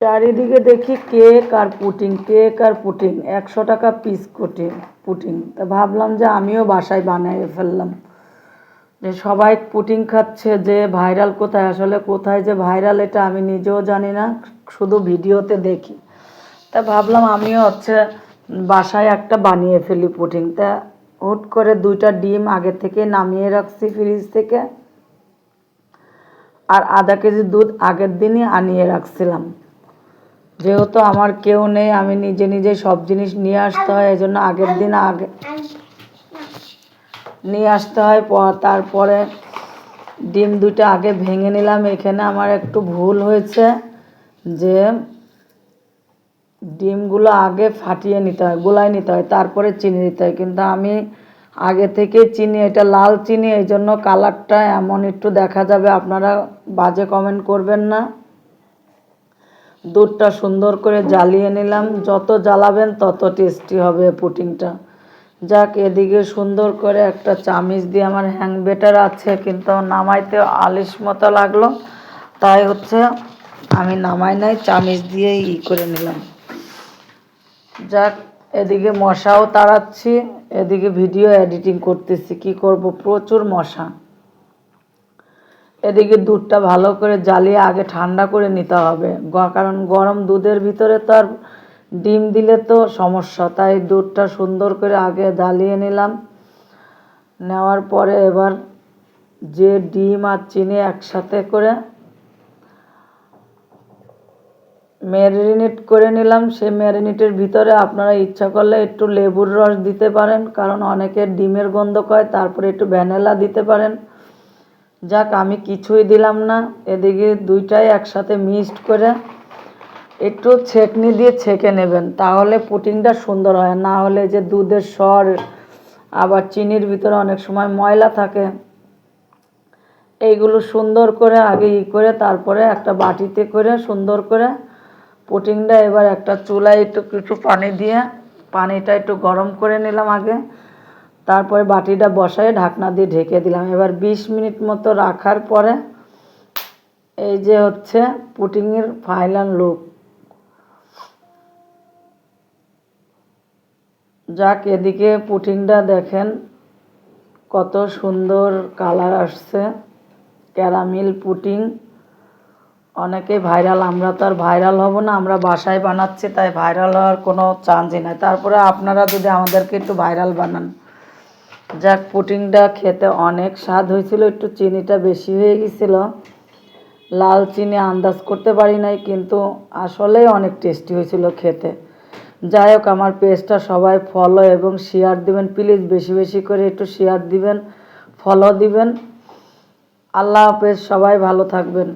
চারিদিকে দেখি কেক আর putting, cake আর putting, 100 টাকা পিস পুটিং। তা ভাবলাম যে আমিও বাসায় বানিয়ে ফেললাম, যে সবাই পুটিং খাচ্ছে, যে ভাইরাল কোথায়, আসলে কোথায় যে ভাইরাল এটা আমি নিজেও জানি না, শুধু ভিডিওতে দেখি। তা ভাবলাম আমিও বাসায় একটা বানিয়ে ফেলি পুটিং। তা হুট করে 2টা ডিম আগে থেকে নামিয়ে রাখছি ফ্রিজ থেকে, আর আধা কেজি দুধ আগের দিনই আনিয়ে রাখছিলাম। যেহেতু আমার কেউ নেই, আমি নিজে নিজে সব জিনিস নিয়ে আসতে হয়, এই জন্য আগের দিন আগে নিয়ে আসতে হয়। তারপরে ডিম 2টা আগে ভেঙে নিলাম। এখানে আমার একটু ভুল হয়েছে, যে ডিমগুলো আগে ফাটিয়ে নিতে হয়, গোলায় নিতে হয়, তারপরে চিনি দিতে হয়। কিন্তু আমি আগে থেকে চিনি, এটা লাল চিনি, এই জন্য কালারটা এমন একটু দেখা যাবে, আপনারা বাজে কমেন্ট করবেন না। দুধটা সুন্দর করে জ্বালিয়ে নিলাম, যত জ্বালাবেন তত টেস্টি হবে পুটিংটা। যাক, এদিকে সুন্দর করে একটা চামিচ দিয়ে, আমার হ্যাং বেটার আছে কিন্তু নামাইতে আলিশ মতো লাগলো, তাই আমি নামাই নাই, চামিচ দিয়ে করে নিলাম। যাক, এদিকে মশাও তাড়াচ্ছি, এদিকে ভিডিও এডিটিং করতেছি, কি করব, প্রচুর মশা। এদিকে দুধটা ভালো করে জ্বালিয়ে আগে ঠান্ডা করে নিতে হবে, কারণ গরম দুধের ভিতরে তো আর ডিম দিলে তো সমস্যা, তাই দুধটা সুন্দর করে আগে জ্বালিয়ে নিলাম। নেওয়ার পরে এবার যে ডিম আর চিনি একসাথে করে ম্যারিনেট করে নিলাম, সেই ম্যারিনেটের ভিতরে আপনারা ইচ্ছা করলে একটু লেবুর রস দিতে পারেন, কারণ অনেকে ডিমের গন্ধ কয়, তারপরে একটু ভ্যানিলা দিতে পারেন। যাক, আমি কিছুই দিলাম না। এদিকে 2টাই একসাথে মিক্সড করে একটু ছেঁকনি দিয়ে ছেঁকে নেবেন, তাহলে পুটিংটা সুন্দর হয়। না হলে যে দুধের স্বর, আবার চিনির ভিতরে অনেক সময় ময়লা থাকে, এইগুলো সুন্দর করে আগে করে তারপরে একটা বাটিতে করে সুন্দর করে পুটিংটা এবার একটা চুলায় একটু কিছু পানি দিয়ে, পানিটা একটু গরম করে নিলাম আগে, তারপরে বাটিটা বসায় ঢাকনা দিয়ে ঢেকে দিলাম। এবার 20 মিনিট মতো রাখার পরে এই যে পুটিংয়ের ফাইনাল লুক। যাক, এদিকে পুটিংটা দেখেন কত সুন্দর কালার আসছে, ক্যারামেল পুটিং। অনেকে ভাইরাল, আমরা তো আর ভাইরাল হব না, আমরা বাসায় বানাচ্ছি, তাই ভাইরাল হওয়ার কোনো চান্সই নাই। তারপরে আপনারা যদি আমাদেরকে একটু ভাইরাল বানান। যাক, পুটিংটা খেতে অনেক স্বাদ হয়েছিল, একটু চিনিটা বেশি হয়ে গেছিলো, লাল চিনি আন্দাজ করতে পারি নাই, কিন্তু আসলেই অনেক টেস্টি হয়েছিল খেতে। যাই হোক, আমার পেজটা সবাই ফলো এবং শেয়ার দিবেন প্লিজ, বেশি বেশি করে একটু শেয়ার দিবেন, ফলো দিবেন। আল্লাহ হাফেজ, সবাই ভালো থাকবেন।